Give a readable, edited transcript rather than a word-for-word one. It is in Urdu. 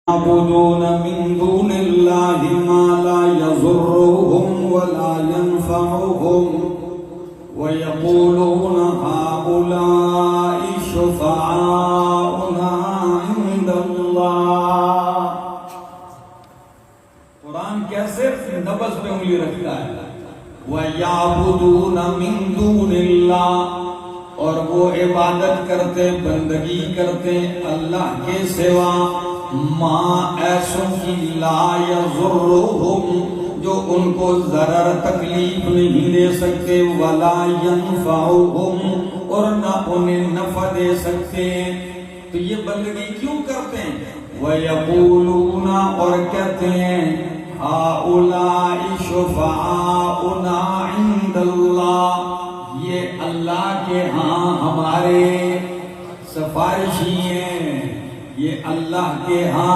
يعبدون من دون الله ما لا يضرهم ولا ينفعهم ويقولون هؤلاء شفعاؤنا عند الله. قرآن کیسے نبض پہ انگلی رکھتا ہے. وَيَعْبُدُونَ مِن دُونِ اللَّهِ، اور وہ عبادت کرتے بندگی کرتے اللہ کے سوا ما ایسوں کی لا یضرہم جو ان کو ضرر تکلیف نہیں دے سکتے ولا ینفعہم اور نہ انہیں نفع دے سکتے. تو یہ بندگی کیوں کرتے ہیں؟ وَيَقُولُونَ اور کہتے ہیں هَؤُلَاءِ شُفَعَاؤُنَا عِندَ اللَّهِ، یہ اللہ کے ہاں ہمارے سفارشی ہیں، یہ اللہ کے ہاں